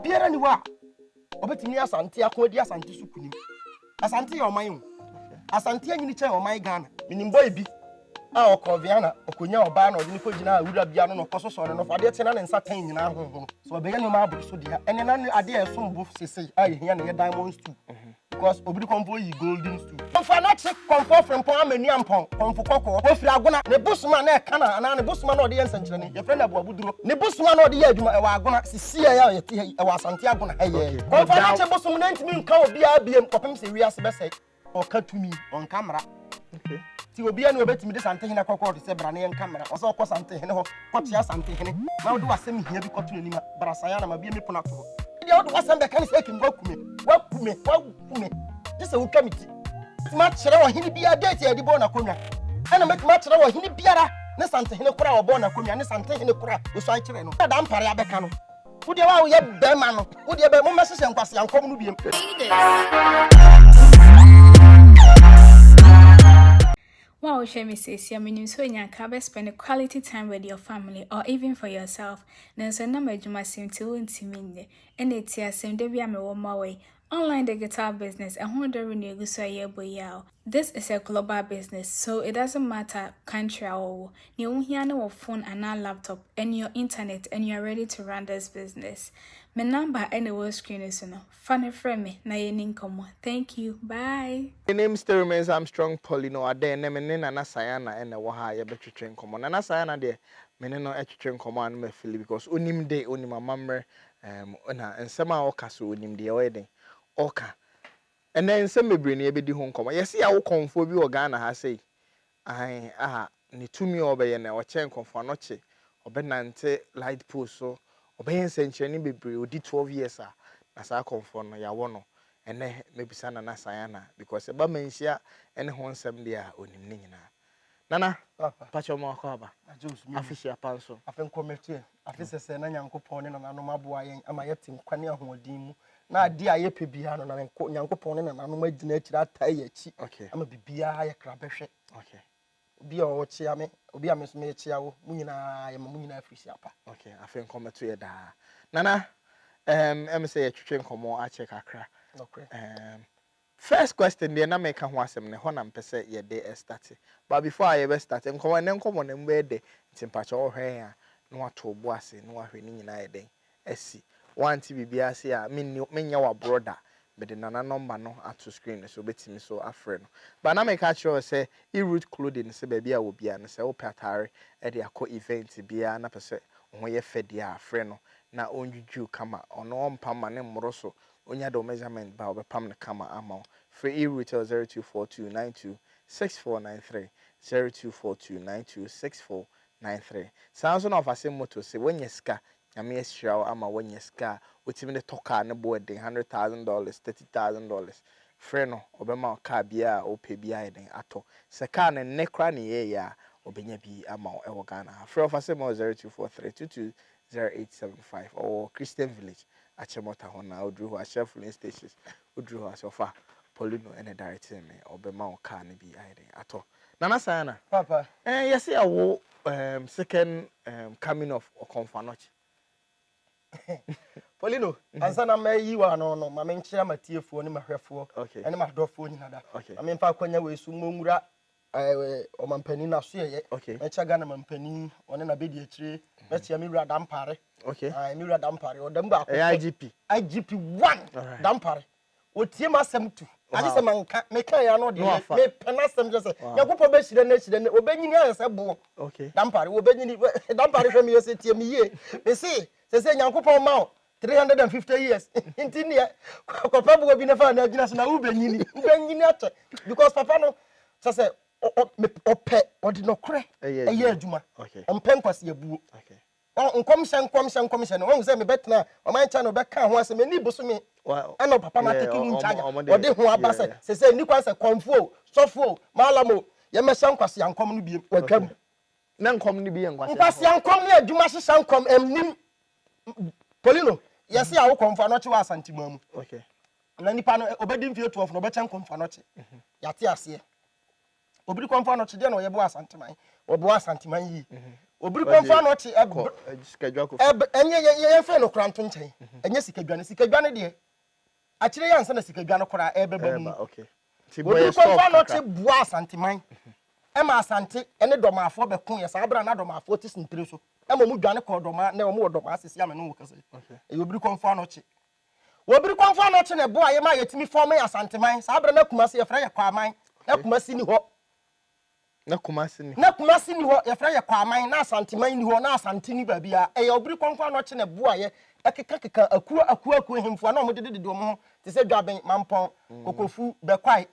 biara ni wa obetimi Asante akodi Asante sukunim Asante your mind Asante anyini che o my Ghana minim boy bi a okoviana okonya oba na odini ko gina awura bia no kososo no fa de tena ne nsa tan nyina ho so obenya no ma abu so dia ene na ade eso mbo sese a yehia na ye diamond stew because obidi Komfo yi golden stew Komfo Anokye Komfo frempon amani ampon Komfo kokko ofiri agona ne busuma na e kana ana ne busuma na ode ye nsankyere ne ye frena abu abuduro ne busuma na ode ye adwuma e wa agona sisi ya ye te e wa Asante agona eye Komfo Anokye busum na ntimi nka obi abiem kopem se wiase bese o katumi on camera ti obi anu obetimi de Asantehene kokko de se bra na ye camera o so ko Asantehene ho ko tia Asantehene na wo de wasem hia bi koto n'anima bra Sayana ma bi mi pona to dia wo de wasem be kan se kim wakume this a committee ma chere wo hini bia date ya di bo na konwa ana ma chere wo hini biara ne Asantehene kura wo bo na konwa ne Asantehene kura wo so an chere no da mpare abeka no wo de wa wo ye be ma no wo de be mo mesese nkwase yankom no biem Wow, Shemi says, "Your meaning so you can spend a quality time with your family or even for yourself. Then so number you must seem to intimidate. And it's here same day we are my way. Online the guitar business and who don't renew so a year boy. This is a global business, so it doesn't matter country or you hear no phone and now laptop and your internet and you're ready to run this business. My number and the whole screen is no funny friend me na income. Thank you. Bye. My name still remains Armstrong Poleeno. I then name Nana Sayana and the Waha Yabetri train common. Nana Sayana there, Meneno train command me feel because unim day only my mamre and some castle unim the wedding. Oka. And then some me bring be the home come. Yes, see, I will come for you or Ghana has say. Ni to me obey and our chain Komfo Anokye. Obenante light post so obey century ni be did 12 years as I come for no ya wono. And then maybe sana na Sayana because about mensia and hon sem dia onim ni nyina. Nana, pacho mo akaba. Afisi apanso. Afen komete. Afisi se na Nyankopon ne na no maboa yen ama yetim kwane ahoodin mu. Na ade aye pebia no na Nyankopon ne na no magina akira atai achi. Ama bibia ya krabehwe. Okay. Obi o chia me, obi ame so me chia wo. Mu nyina ye mu nyina afisi apa. Okay, afen komete ye da. Nana, say ye twetwe nkomo a check akra. Okay. First question the na make ho asem ne ho na mpese ye dey start. But before I ever start, nkomo na mbe de timpacha o hwe a no ato bo ase no ahwe ni nyina ye den. Esi. One TV bia say a menya wa brother be the nana number no ato screen so betimi so afre no. But na make sure say e root clothing say baby a wo bia no say wo patare e de akọ event bia na pese ho ye fede a afre no na onjuju kama ono mpama ne mmoro so onya do measurement ba obepam ne kama ama free e-retail 0242926493 0242926493 sounds on of ase moto say when you ska nyame eshiawo ama when you ska wetimi ne toka ne bo de $100,000 $30,000 free no obema car bia o pe bia eden ato se car ne nekra ne ye ya obenya bi ama e wo Ghana free of ase mo 0243220875 or Christian Village Achemota hona odru ho chef filling stations odru ho asofa Poleeno and direct me obema o car ne bi eden ato Nana Sayana Papa yes I wo second coming of Komfo Anokye Poleeno ansana mayi wa no ma menkyia matiefuo ne mahwefo ene madofo nyina da amemfa kwanya we su monwura omampani na so ye mecha Ghana mampani one na bedi akire mecha mi wura dampare mi wura dampare o damba akọ IGP 1 dampare o tie masem tu ade se manka meka ya no de me penasem je se yakopọ be shire na shire obenyini ayese bo dampare obenyini dampare hwe me yese tie mi ye me se se Nyankopon ma 350 years intini papa bu obi na fa na agina so na ubenyini ache because papa no se ope odi no kure eye adwuma ompe nkwase abuo nkomhye no won se me betena o man cha no be ka ho asem ni boso me ana papa na take ni nchaja odi ho aba se ni kwanse Komfo sofo malamo ye mesha nkwase yankom no biem wadwam na nkom no biem nkwase yankom ne adwuma hye nkom emnim Poleeno yes ya wo Komfo Anokye wa Ashanti mamu na nipa no obedi mfie 12 no bechen Komfo Anokye yate ase obedi Komfo Anokye de no ye bo Ashanti man wo bo Ashanti man yi Obiri Komfo Anokye sikadwa ko. Enye fe no kranto nchen. Enye sikadwa ne de. Akire yansa na sikadwa no kora ebeba mu. Okay. Obiri Komfo Anokye bua asanteman. Ema asante ene domafo be kun ye sa abra na domafo ti sintre so. Ema mu dwane ko doma na mu doma asesi ame no wo kase. Obiri Komfo Anokye. Obiri Komfo Anokye ne bua ye ma yetimi form asanteman. Sa abra na kumase ye fra ye kwaman. Na kumasi ni ho. Na kumasi ni ho ye fra ye kwaman na asanteman ni ho na asante ni ba bia. Obiri Komfo Anokye ne bua ye ekeka aku hemfo na mo de mo te se dwaben mampon kokofu bekwai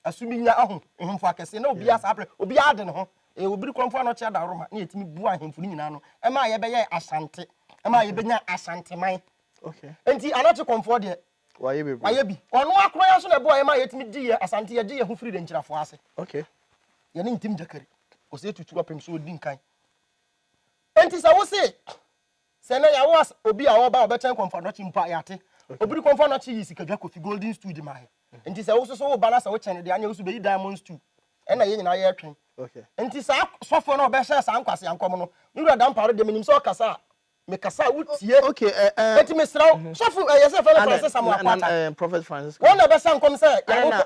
asuminya ahu hemfo akese na obi asa apre obi ade ne ho Obiri Komfo Anokye da roma na yetimi bua hemfo ni nyina no ema ye be ye Ashanti ema ye benya Ashanteman. Okay. Enti Anokye Komfo de waye bi ono akro ya so na bua ye ma yetimi di ye Ashanti ye di ye hu firi de nchirafo ase. Okay. Ye ne ntim jakari o se tutu apem so odi nkan. Enti sa wo se se na ya wo obi a wo ba obechen Komfo Anokye mpa yate Obiri Komfo Anokye yi sikadwa kofi golden stew di ma he. Enti se wo so wo balance wo chen de anya wo so be yi diamond stew ena ye nyina ye twen. Okay. Enti sa sofo na obehye sa nkwase ankom no nwura da mparo de menim so kasa me kasa wutie. Okay. Enti me sraw sofo ye se fele Francis Samuel Akwata Prophet Francis won na be sa nkom se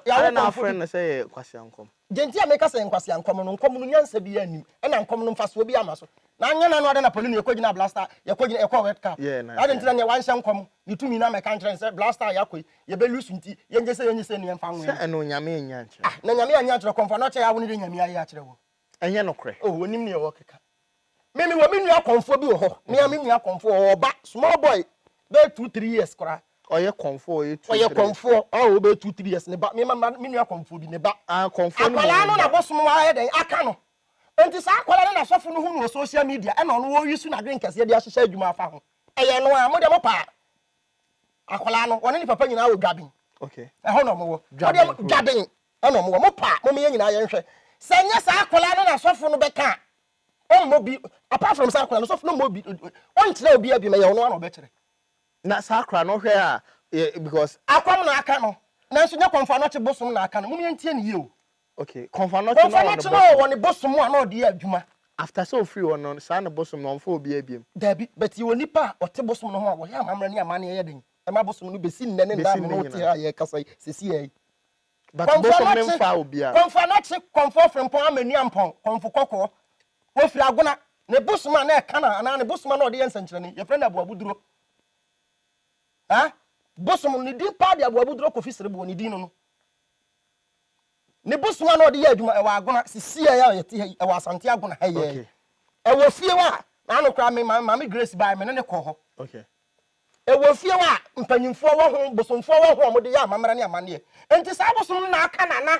ya na friend na say kwase ankom genti a me kasa nkwase ankom no nkom no nyansa bi anim ena nkom no mfaso bi amaso na anya na no ade na Poleeno ekogina blaster ekogina World Cup ade ntina ne wanhye nkom ni tumi na me kan trend se blaster yakoi ye be lose nti ye nyese ne yemfa nwe se eno nyame nya nche na nyame anya nche Komfo Anokye ya woni de nyame ayi a kire wo enye no kre wonim ne ye wo keka mimi wo minua Komfo bi wo ho me ya minua Komfo oba small boy be 2-3 years kora oye Komfo oye Komfo o be 2-3 years ne ba me minua Komfo bi ne ba Komfo no akwala no na bosom wa he den aka no enti sa akwala na sofo no hu no social media e na no wo yisu na dwen kase de ahyehye adwuma afa ho eye no a mo de mo pa akwala no woni ni papa nyina wo dwaben. Okay. E ho no mo wo dwaben e no mo pa mo me nyina ye nhwe se nya sa akwala no na sofo no beka o mo bi apart from sa akwala no sofo no mo bi on kire obi abi me ye no na obe kire na sa akra no hwe a because akwam na aka no na so nya Komfo Anokye bosom na aka no mo ntie ne ye o. Okay. Komfo Anokye no won bosom a na odi adwuma after so free on sa na bosom no mfa obi abiem dabi but you nipa o te bosom no ho a wo ya amamra ni amane ye den e ma bosom no besi nne ne nda no te ha ye kasa sesi ye but bosom ne mfa obi a Komfo Anokye Komfo frempon amani ampon Komfo kokko wo firi agona ne bosom na e kana na ne bosom na odi ye nsankyere ne ye frenda Abuabuduro bosom ni din pa de Abuabuduro kofi serebo ni din no ne bosom na odi ye adwuma e wa agona sisi ya ye te e wa Asante agona ha ye e wo fie wa na no kra me mama Grace by me ne ko ho. Okay. E wo fie wa mpanyimfo wo ho bosomfo wo ho mo de ya amamra ne amane enti sa bosom na aka na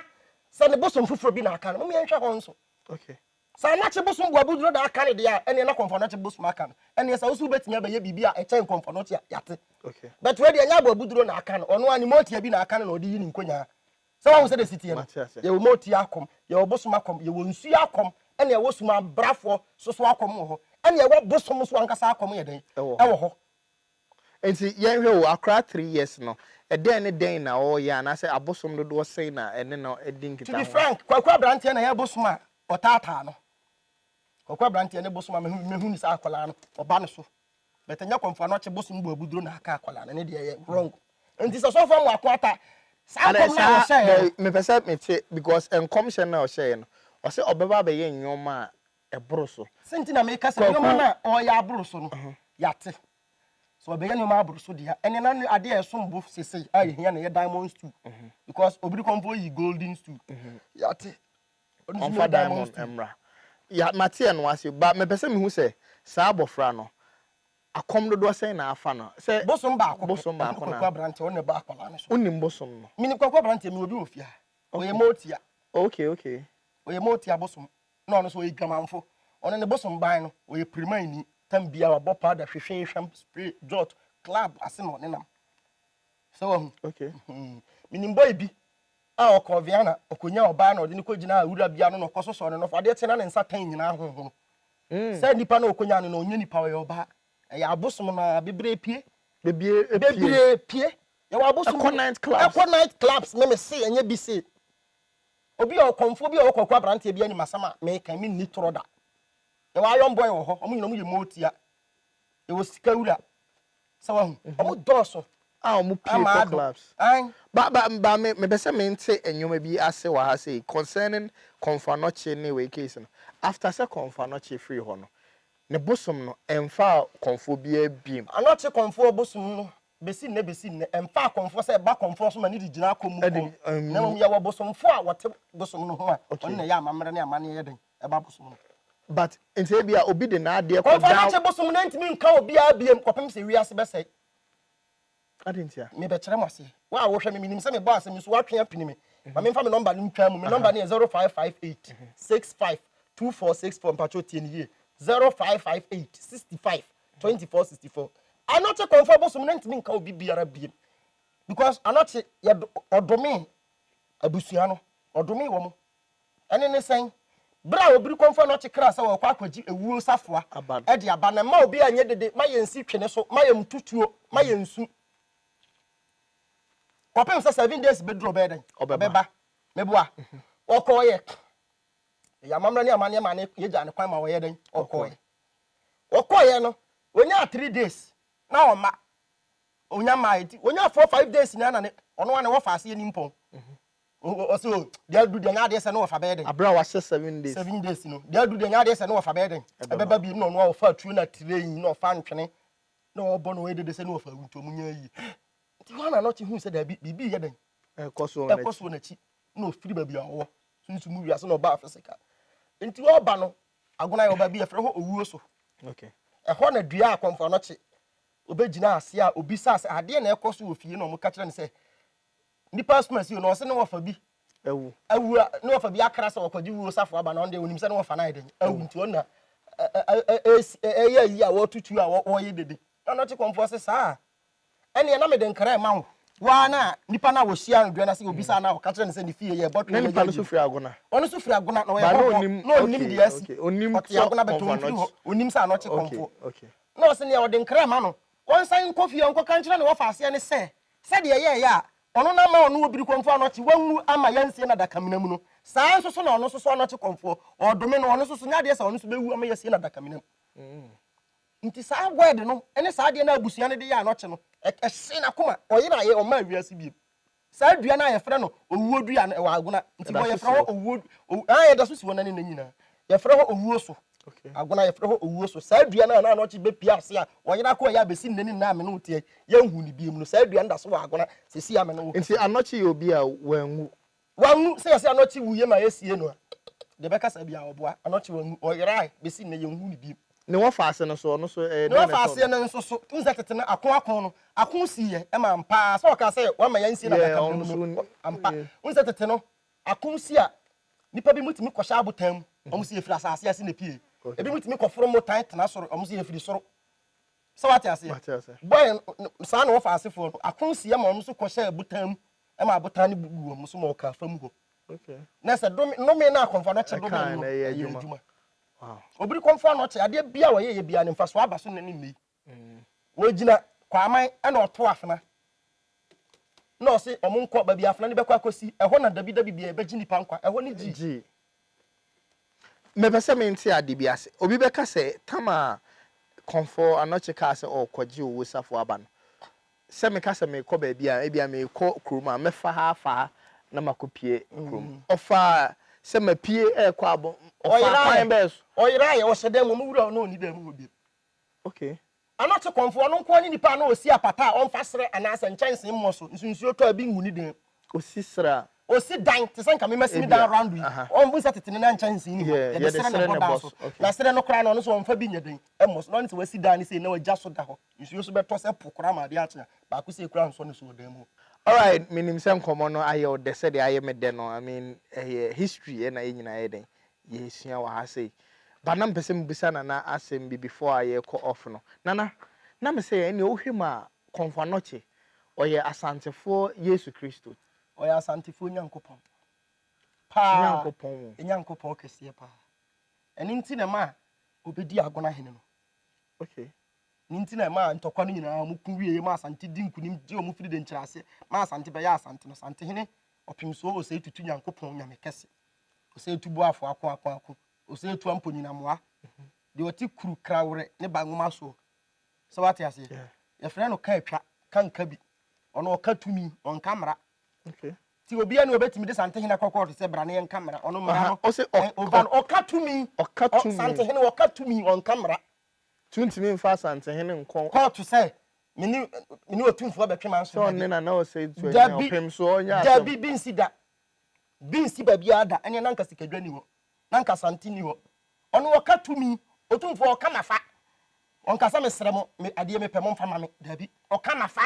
se ne bosom fufuro bi na aka no me nhwe ho nso. Okay. Sa na che bosom Abuabuduro da aka ne de ya ene na Komfo Anokye bosom aka no ene sa wo su betia ba ye bibia e chen Komfo Anokye yate. Okay. But we de anya Abuabuduro na aka no ono ani motia bi na aka no odi yi ni nkonya sa wa se de sitie no ye wo motia akom ye wo bosom akom ye wo nsu akom ene ye wo suma brafo soso akom ho ene ye wo bosom so ankasa akom ye den e wo ho enti yen hwe wo akra 3 years no e den ne den na o ya na say abosom do do sei na ene no edin kita to be frank kwakwa brante na ye bosom a otata no kwakwa brante ne bosom a mehu ni sa akola no oba ne so betanya Komfo Anokye bosom Abuabuduro na aka akola na ne de ye wrong enti so so fam akwata sa kom na o say me pese me te because enkomhye na o say no o say obeba be ye nyoma e boroso senti na me kasa nyoma na o ya boroso no yate so obeye nyoma aboroso dia ene na ade esombo sese aye hia na ye diamond stew because Obiri Komfo yi golden stew yate on fa diamond emra ya mate no ase ba me pese me hu say sa abofra no akom do do say na afa no say bosom ba na kwakwa brante one ba akola no so unim bosom no mini kwakwa brante mi obi ofia oye motia okay oye motia bosom no no so oye dwamanfo one ne bosom ban no oye primani tambia wa bopa da hwehwehwam spray jot club ase no ne nam so okay mini boy bi a okoviana okonya oba na ode ne kogina awura bia no kososo ne no fa de tena ne nsa tan nyina hoho say nipa na okonya no onye nipa we oba ya abosom na bebre pie ya wa abosom night clubs me say enye bi say obi o Komfo bi o kokwa brante bi ani masama me kan mi ni toroda e wa yon boy wo ho omo nyina mu ye motia e wo sika wura sa wa hu omo doso omo pay clubs ba me be say me nte enyoma bi ase wa ha say concerning Komfo Anokye ne we case no after say Komfo Anokye free ho no ne bosom no emfa Komfo bi abiem Anokye Komfo bosom no besi ne emfa Komfo say ba Komfo so ma ni digina akomu ko na mum ya wo bosom fo a wote bosom no ho a on na ya amamre ne amane ye den e ba bosom no but nte bia obi de na ade ko Komfo Anokye bosom no ntimi nka obi abiem kopem se wiase be say adentia me be kire mo ase wa wo hwe me nim se me boss me so wa twen apini me ma me fa me number no ntwa mu me number ne 0558 65 2464 mpacho tie ni ye 0558 65 2464 Anokye Komfo bosom na ntimi nka obi biara biem because Anokye ye odome abusua no odome wo mo ene ne sen bra obiri Komfo Anokye kra sa wo kwa akwaji ewuo safoa e de aba na ma obi anye dede ma ye nsi twene so ma ye mtutuo ma ye nsu kopem sa 7 days bedro beden obeba meboa okoye ya mamra ni amane ma ne ye ja ne kwan ma wo ye den okoye no onya 3 days na o ma onya maiti onya 4-5 days na ne ono wane wo fa ase ni mpon o so dia du dia nya de se no wo fa beden abra wa 7 days 7 days no dia du dia nya de se no wo fa beden ebeba bi no wo fa atu na train no fa ntwene na obo no we de se no wo fa unto munya yi ti wana Anokye hu se da bibi ye den ekoso na chi no firi ba bia wo sunsu mu wiase no ba afisika enti wo ba no agona yo ba bia fere ho owuo so okay ho na dua Komfo Anokye obegina ase a obisa ase ade na ekoso wo fie no mo ka kire ne se nipa smas yo no se no wo fa bi ewu no wo fa bi akra se wo kwaji wo safo aba na onde onim se no wo fa na eden ewu nti ona yi a wo tutu a wo ye dede Anokye Komfo se sa ene na me den kra ma wo wa na nipa na wo hia ndua na se obisa na wo ka kire ne se ni fie ye bottle ne nipa no so firi agona ono so firi agona na wo ye no onim de asi onim agona beto firi onim sa Anokye Komfo okay no se ne wo den kra ma no won san kofie onko kan kire ne wo fa ase ne se de ye ya ono na ma ono obiri Komfo Anokye wanwu ama yansie na dakamina mu no saa nso so na ono so Anokye Komfo odome no ono so nya de se ono so bewu ama yasie na dakamina mu nti saa word no ene saa de na abusua ne de ya Anokye no se na koma oyira ye o ma wiase bi saa dua na ye frɛ no owuo dua na wa agona nti bo ye frɛ ho owuo ye da so si wona ne nyina ye frɛ ho owuo so okay agona ye frɛ ho owuo so saa dua na Anokye be pia ase a oyira ko ya besi ne na me no tie ye hu ni bi mu no saa dua nda so wa agona se si ame no nti Anokye ye obi a wanwu se Anokye wuye ma yesie no de beka sa bia oboa Anokye wanwu oyira besi ne ye hu ni bi ne wo fa ase no so no so ne wo fa ase no so unza tete na akon no akon siye e ma mpa so ka se wa ma yansi na baka no ampa unza tete no akon si a nipa bi mutimi kwhya abotam omo si efiri asase ase na pie ebi mutimi kwforo mo tan tena soro omo si efiri soro so wate ase boy sa na wo fa ase fo akon siye ma omo so kwhya abotam e ma abotam ne bubu omo so mo ka fam ho okay na se no me na Komfo Anokye do no ye adwuma wow obiri Komfo Anokye ade bia wo ye bia ne mfa so aba so ne ne wo gina kwa aman e na oto afena no se omo nko ba bia afena ne bekwa kosi eho na dabi bia e begi nipa nkwa eho ne ji me pese me nti ade bia se obi beka se tama Komfo Anokye ka se o kwaji owo safo aba no se me ka se me ko ba bia e bia me ko kroma me fa ha fa na makopie krom ofa se mapie e kwa abo oyira ye wo sedem mo wura no ni dem obi okay Anokye Komfo no nko ni nipa na osi apata on fa sere anasa nchanse mmoso nsunsuo to abi nguni den osi sra osi dan te san ka me masimi dan round yi on bu setete na nchanse ni ho ye sere na boda so na sere no kra no so on fa bi nyeden emmos no nti wasi dan ni se na wagya so da ho nsuo so beto se pokora ma de acha ba ko se kra nso ne so dan mu all right minim sem komo no ayo de se de aye me de no I mean history na ye nyina ye den ye sua wa ha sei ba na mpese mbisa na asem bi before aye ko off no na me say ene ohwema Komfo Anokye oye asantefo Yesu Kristo oye asantefo nyankopon pa nyankopon kese pa eni nti na ma obedi agona hene no okay ninti na ma ntokwa no nyina mu ku wiye ma Asante di nkunim di o mu firi de nkyerase ma Asante be ya Asante no Ashantehene opimso o se tutu nyankopon nyame kese o se tubu afo akon o se tu amponyina moa de oti kuru krawre ne bangoma so so what ya say ya frɛ no ka atwa kan ka bi ono ka tumi on camera okay ti obi anu obetimi de Asantehene kokko to se bra ne camera ono mra no o se oban o ka tumi Asantehene o ka tumi on camera tuntimi mfa Asantehene nko ko to say mini otumfo betwema so so ne na o say to enya opem so onya da bi nsida bi nsi ba bia da ene nanka sikadwa ni ho nanka Asante ni ho ono o ka tumi otumfo o ka mafa on kasa mesrɛ mo ade me pɛ mo mfa ma me da bi o ka mafa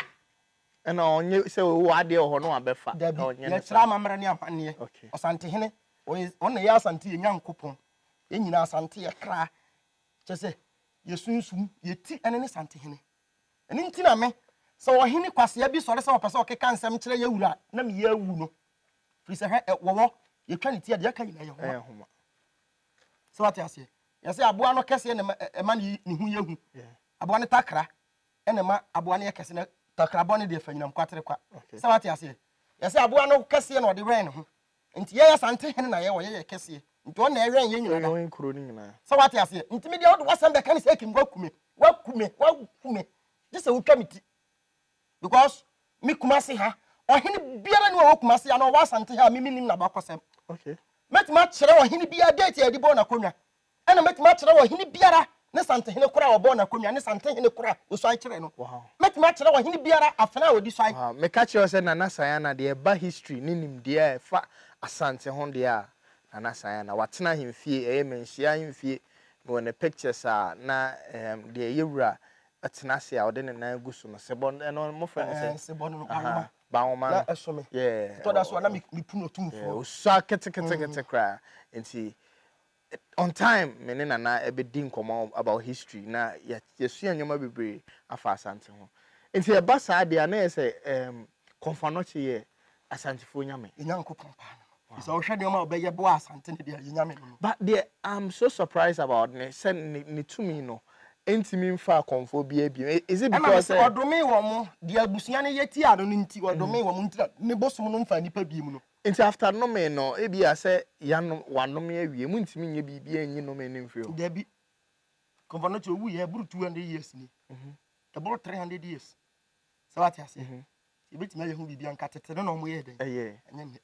ena onye se wo ade ho no abefa onye ne tra mamra ne amanne Asantehene on ya Asante ye nyankopon ye nyina Asante ye kra kyese ye sunsum ye ti ene ne Asantehene ene nti na me so wo hene kwase bi sɔre sɛ wo pɛ sɛ ɔkeka nsɛm kyerɛ ye wura na me ye awu no firi sɛ hɛ wo ye twa ne ti ade aka nyina ye ho so what you say yɛsɛ aboa no kɛse ne ma ne hu ye hu aboa ne takra ene ma aboa ne ye kɛse ne takra bɔ ne de fanyinam kwatere kwa sɛ what you say yɛsɛ aboa no kɛse na ɔde wɛn ne ho nti ye Asantehene na ye wo ye kɛse nti ɔna ɛwɛn ye nyina na nkuro ni nyina sɛ what you say nti me de ɔde wasɛm bɛka ne sɛ kim wakume this is utwa miti because me kumase ha ɔhene biara ne wɔ kumase ya na ɔwɔ Asante ha me nim na bakɔsɛm okay metima kyerɛ ɔhene biara date yɛ de bɔ na konwa ɛna metima kyerɛ ɔhene biara ne Asantehene kora ɔbɔ na konwa ne Asantehene kora osɔe kyerɛ no metima kyerɛ ɔhene biara afena odi sɔe me ka kyerɛ sɛ Nana Sayana de ba history ne nim de fa Asante ho de a Nana Sayana watena hemfie menhyia hemfie wɔ ne pictures a na de yewura atena se a ɔde ne nan gu so no sebɔ ɛno mo frɛ no sɛ sebɔ no baawoma na ɛsome to da so na me puno tumfo osa kete kra nti on time me ne Nana ebedi nkɔmɔ about history na yɛsua nyoma bebree afa Asante ho nti eba saa de a na yɛ sɛ Komfo Anokye yɛ Asantefo nyame nyankopɔn pa no so hwɛ de ma obɛyɛ bo Asante ne de nyame no but I'm so surprised about ne sɛ ne tumi no entimi mfa Komfo bia is it because odome wo mo de abusua ne yeti ado no nti odome wo mo nti ne bosom no mfa nipa bi mu no nti after no me no e bia sɛ yanom wanom awie mu ntimi nye bibia enyi no me ne mfiri ho da bi Komfo Anokye owu ye buru 200 years ni about 300 years so what you say e betimi aye hu bibia nka tete no mo ye den enye